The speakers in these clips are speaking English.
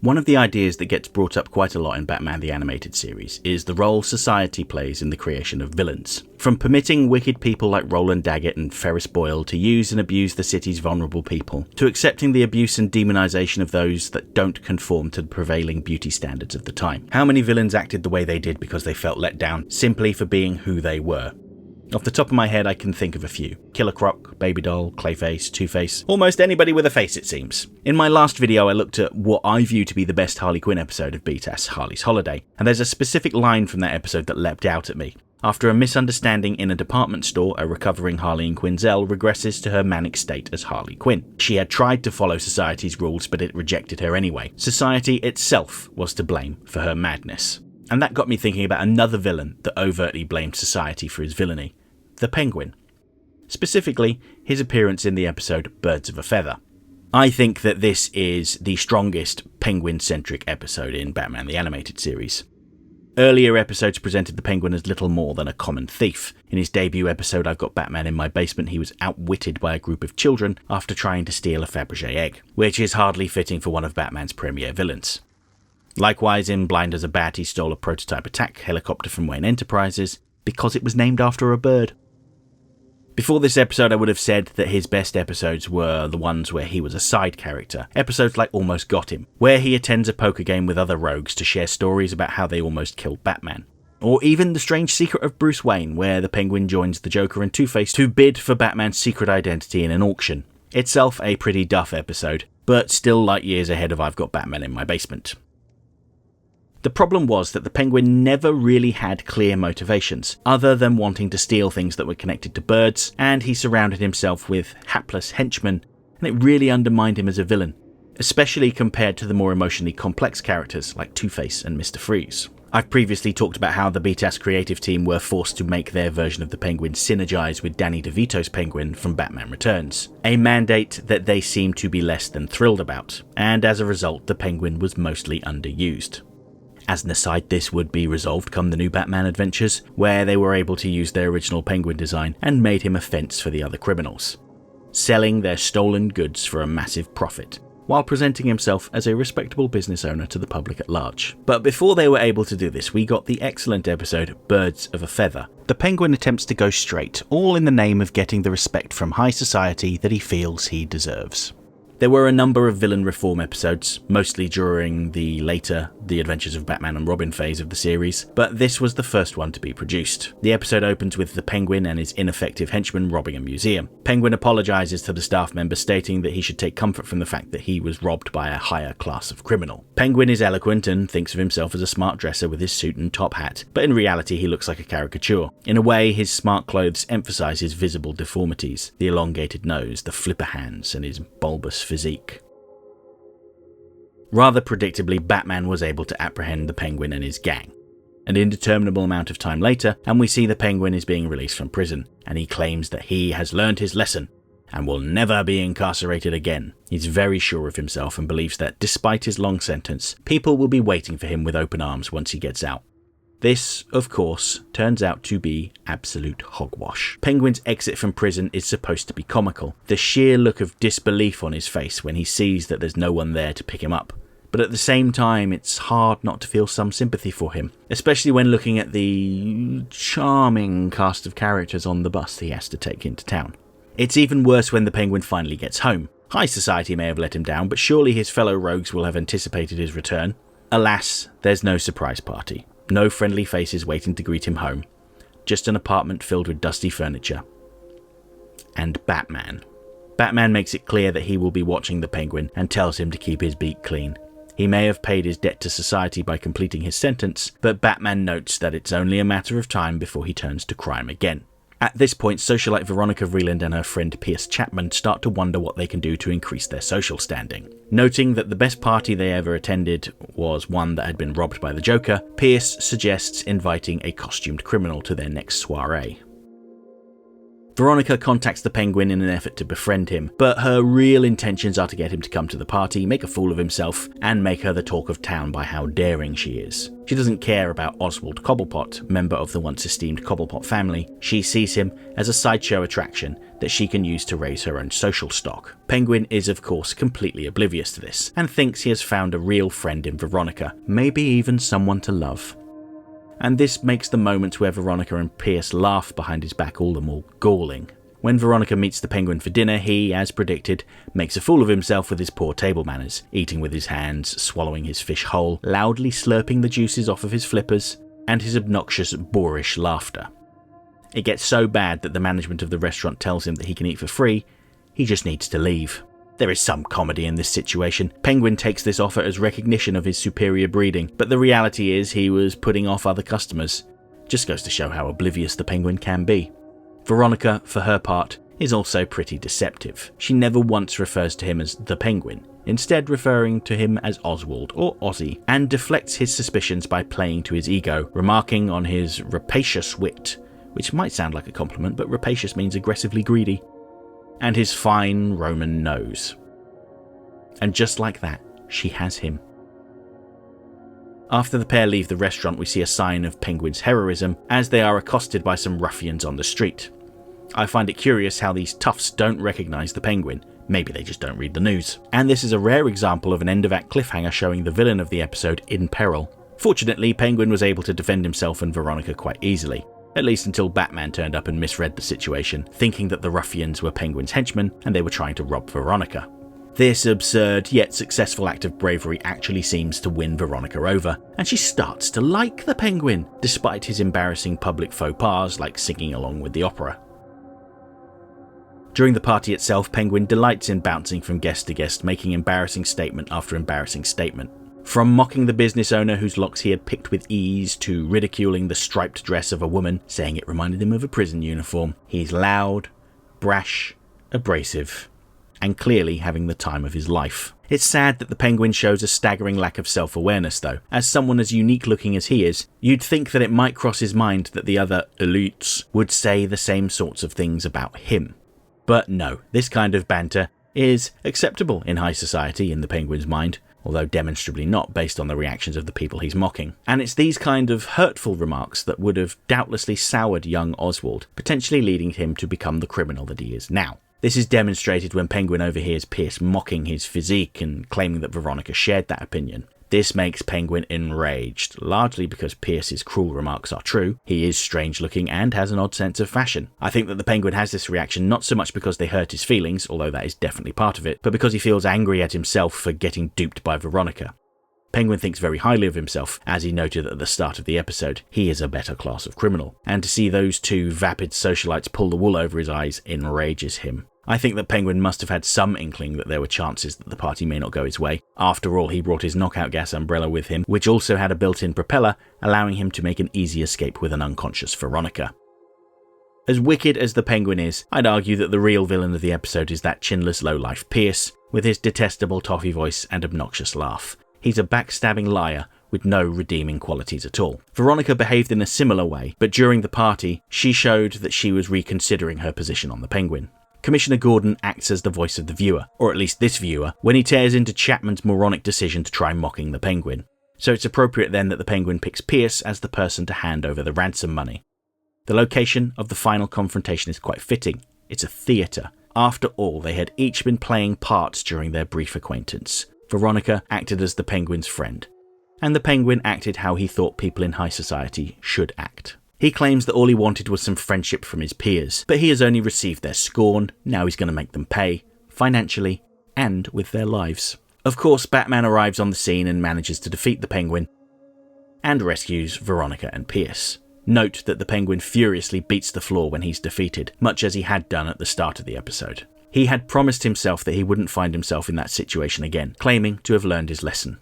One of the ideas that gets brought up quite a lot in Batman the Animated Series is the role society plays in the creation of villains. From permitting wicked people like Roland Daggett and Ferris Boyle to use and abuse the city's vulnerable people, to accepting the abuse and demonization of those that don't conform to the prevailing beauty standards of the time. How many villains acted the way they did because they felt let down simply for being who they were? Off the top of my head, I can think of a few. Killer Croc, Baby Doll, Clayface, Two-Face, almost anybody with a face it seems. In my last video I looked at what I view to be the best Harley Quinn episode of BTAS, Harley's Holiday, and there's a specific line from that episode that leapt out at me. After a misunderstanding in a department store, a recovering Harleen Quinzel regresses to her manic state as Harley Quinn. She had tried to follow society's rules, but it rejected her anyway. Society itself was to blame for her madness. And that got me thinking about another villain that overtly blamed society for his villainy. The Penguin. Specifically, his appearance in the episode Birds of a Feather. I think that this is the strongest Penguin-centric episode in Batman the Animated Series. Earlier episodes presented the Penguin as little more than a common thief. In his debut episode I've Got Batman in My Basement, he was outwitted by a group of children after trying to steal a Fabergé egg, which is hardly fitting for one of Batman's premier villains. Likewise, in Blind as a Bat, he stole a prototype attack helicopter from Wayne Enterprises because it was named after a bird. Before this episode I would have said that his best episodes were the ones where he was a side character, episodes like Almost Got Him, where he attends a poker game with other rogues to share stories about how they almost killed Batman. Or even The Strange Secret of Bruce Wayne, where the Penguin joins the Joker and Two-Face to bid for Batman's secret identity in an auction. Itself a pretty duff episode, but still light years ahead of I've Got Batman in My Basement. The problem was that the Penguin never really had clear motivations, other than wanting to steal things that were connected to birds, and he surrounded himself with hapless henchmen, and it really undermined him as a villain, especially compared to the more emotionally complex characters like Two-Face and Mr. Freeze. I've previously talked about how the BTAS creative team were forced to make their version of the Penguin synergize with Danny DeVito's Penguin from Batman Returns, a mandate that they seemed to be less than thrilled about, and as a result the Penguin was mostly underused. As an aside, this would be resolved come the new Batman adventures, where they were able to use their original Penguin design and made him a fence for the other criminals, selling their stolen goods for a massive profit, while presenting himself as a respectable business owner to the public at large. But before they were able to do this, we got the excellent episode Birds of a Feather. The Penguin attempts to go straight, all in the name of getting the respect from high society that he feels he deserves. There were a number of villain reform episodes, mostly during the later The Adventures of Batman and Robin phase of the series, but this was the first one to be produced. The episode opens with the Penguin and his ineffective henchman robbing a museum. Penguin apologizes to the staff member, stating that he should take comfort from the fact that he was robbed by a higher class of criminal. Penguin is eloquent and thinks of himself as a smart dresser with his suit and top hat, but in reality he looks like a caricature. In a way, his smart clothes emphasize his visible deformities, the elongated nose, the flipper hands, and his bulbous physique. Rather predictably, Batman was able to apprehend the Penguin and his gang. An indeterminable amount of time later, and we see the Penguin is being released from prison, and he claims that he has learned his lesson and will never be incarcerated again. He's very sure of himself and believes that, despite his long sentence, people will be waiting for him with open arms once he gets out. This, of course, turns out to be absolute hogwash. Penguin's exit from prison is supposed to be comical. The sheer look of disbelief on his face when he sees that there's no one there to pick him up. But at the same time, it's hard not to feel some sympathy for him, especially when looking at the charming cast of characters on the bus he has to take into town. It's even worse when the Penguin finally gets home. High society may have let him down, but surely his fellow rogues will have anticipated his return. Alas, there's no surprise party. No friendly faces waiting to greet him home. Just an apartment filled with dusty furniture. And Batman. Batman makes it clear that he will be watching the Penguin and tells him to keep his beak clean. He may have paid his debt to society by completing his sentence, but Batman notes that it's only a matter of time before he turns to crime again. At this point, socialite Veronica Vreeland and her friend Chapman start to wonder what they can do to increase their social standing. Noting that the best party they ever attended was one that had been robbed by the Joker, Pierce suggests inviting a costumed criminal to their next soiree. Veronica contacts the Penguin in an effort to befriend him, but her real intentions are to get him to come to the party, make a fool of himself, and make her the talk of town by how daring she is. She doesn't care about Oswald Cobblepot, member of the once esteemed Cobblepot family. She sees him as a sideshow attraction that she can use to raise her own social stock. Penguin is of course completely oblivious to this, and thinks he has found a real friend in Veronica, maybe even someone to love. And this makes the moments where Veronica and Pierce laugh behind his back all the more galling. When Veronica meets the Penguin for dinner, he, as predicted, makes a fool of himself with his poor table manners, eating with his hands, swallowing his fish whole, loudly slurping the juices off of his flippers, and his obnoxious, boorish laughter. It gets so bad that the management of the restaurant tells him that he can eat for free, he just needs to leave. There is some comedy in this situation. Penguin takes this offer as recognition of his superior breeding, but the reality is he was putting off other customers. Just goes to show how oblivious the Penguin can be. Veronica, for her part, is also pretty deceptive. She never once refers to him as the Penguin, instead referring to him as Oswald or Ozzy, and deflects his suspicions by playing to his ego, remarking on his rapacious wit, which might sound like a compliment, but rapacious means aggressively greedy, and his fine Roman nose. And just like that, she has him. After the pair leave the restaurant, we see a sign of Penguin's heroism as they are accosted by some ruffians on the street. I find it curious how these toughs don't recognise the Penguin. Maybe they just don't read the news. And this is a rare example of an end-of-act cliffhanger showing the villain of the episode in peril. Fortunately, Penguin was able to defend himself and Veronica quite easily. At least until Batman turned up and misread the situation, thinking that the ruffians were Penguin's henchmen and they were trying to rob Veronica. This absurd yet successful act of bravery actually seems to win Veronica over, and she starts to like the Penguin, despite his embarrassing public faux pas like singing along with the opera. During the party itself, Penguin delights in bouncing from guest to guest, making embarrassing statement after embarrassing statement. From mocking the business owner whose locks he had picked with ease, to ridiculing the striped dress of a woman, saying it reminded him of a prison uniform, he's loud, brash, abrasive, and clearly having the time of his life. It's sad that the Penguin shows a staggering lack of self-awareness though. As someone as unique looking as he is, you'd think that it might cross his mind that the other elites would say the same sorts of things about him. But no, this kind of banter is acceptable in high society in the Penguin's mind, although demonstrably not based on the reactions of the people he's mocking. And it's these kind of hurtful remarks that would have doubtlessly soured young Oswald, potentially leading him to become the criminal that he is now. This is demonstrated when Penguin overhears Pierce mocking his physique and claiming that Veronica shared that opinion. This makes Penguin enraged, largely because Pierce's cruel remarks are true. He is strange looking and has an odd sense of fashion. I think that the Penguin has this reaction not so much because they hurt his feelings, although that is definitely part of it, but because he feels angry at himself for getting duped by Veronica. Penguin thinks very highly of himself, as he noted at the start of the episode. He is a better class of criminal, and to see those two vapid socialites pull the wool over his eyes enrages him. I think that Penguin must have had some inkling that there were chances that the party may not go his way. After all, he brought his knockout gas umbrella with him, which also had a built-in propeller, allowing him to make an easy escape with an unconscious Veronica. As wicked as the Penguin is, I'd argue that the real villain of the episode is that chinless lowlife Pierce, with his detestable toffee voice and obnoxious laugh. He's a backstabbing liar with no redeeming qualities at all. Veronica behaved in a similar way, but during the party, she showed that she was reconsidering her position on the Penguin. Commissioner Gordon acts as the voice of the viewer, or at least this viewer, when he tears into Chapman's moronic decision to try mocking the Penguin. So it's appropriate then that the Penguin picks Pierce as the person to hand over the ransom money. The location of the final confrontation is quite fitting. It's a theatre. After all, they had each been playing parts during their brief acquaintance. Veronica acted as the Penguin's friend, and the Penguin acted how he thought people in high society should act. He claims that all he wanted was some friendship from his peers, but he has only received their scorn. Now he's going to make them pay, financially and with their lives. Of course, Batman arrives on the scene and manages to defeat the Penguin and rescues Veronica and Pierce. Note that the Penguin furiously beats the floor when he's defeated, much as he had done at the start of the episode. He had promised himself that he wouldn't find himself in that situation again, claiming to have learned his lesson.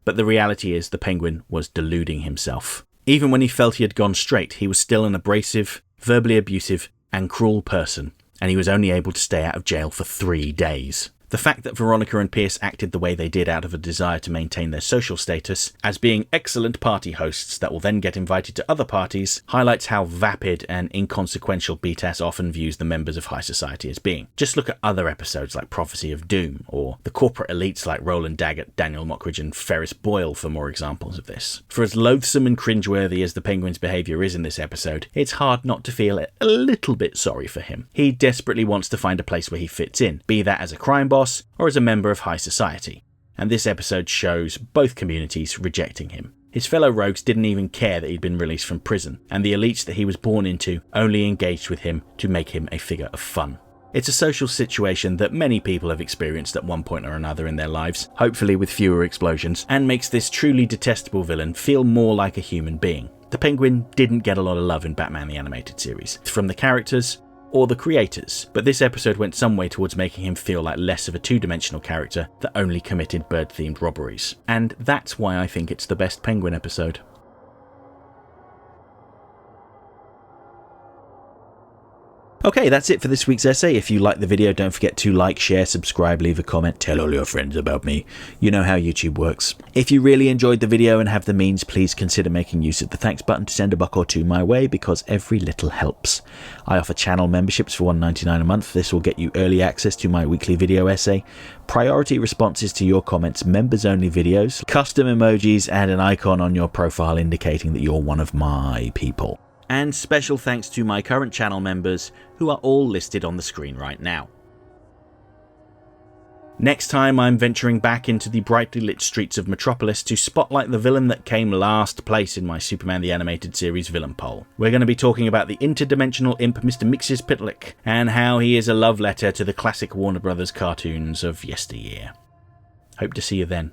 But the reality is the Penguin was deluding himself. Even when he felt he had gone straight, he was still an abrasive, verbally abusive, and cruel person, and he was only able to stay out of jail for 3 days. The fact that Veronica and Pierce acted the way they did out of a desire to maintain their social status, as being excellent party hosts that will then get invited to other parties, highlights how vapid and inconsequential BTAS often views the members of high society as being. Just look at other episodes like Prophecy of Doom, or the corporate elites like Roland Daggett, Daniel Mockridge and Ferris Boyle for more examples of this. For as loathsome and cringeworthy as the Penguin's behaviour is in this episode, it's hard not to feel a little bit sorry for him. He desperately wants to find a place where he fits in, be that as a crime boss or as a member of high society. And this episode shows both communities rejecting him. His fellow rogues didn't even care that he'd been released from prison, and the elites that he was born into only engaged with him to make him a figure of fun. It's a social situation that many people have experienced at one point or another in their lives, hopefully with fewer explosions, and makes this truly detestable villain feel more like a human being. The Penguin didn't get a lot of love in Batman the Animated Series, from the characters or the creators, but this episode went some way towards making him feel like less of a two-dimensional character that only committed bird-themed robberies. And that's why I think it's the best Penguin episode. Okay, that's it for this week's essay. If you liked the video, don't forget to like, share, subscribe, leave a comment, tell all your friends about me. You know how YouTube works. If you really enjoyed the video and have the means, please consider making use of the thanks button to send a buck or two my way, because every little helps. I offer channel memberships for $1.99 a month. This will get you early access to my weekly video essay, priority responses to your comments, members-only videos, custom emojis, and an icon on your profile indicating that you're one of my people. And special thanks to my current channel members, who are all listed on the screen right now. Next time, I'm venturing back into the brightly lit streets of Metropolis to spotlight the villain that came last place in my Superman the Animated Series villain poll. We're going to be talking about the interdimensional imp Mr. Mxyzptlk, and how he is a love letter to the classic Warner Brothers cartoons of yesteryear. Hope to see you then.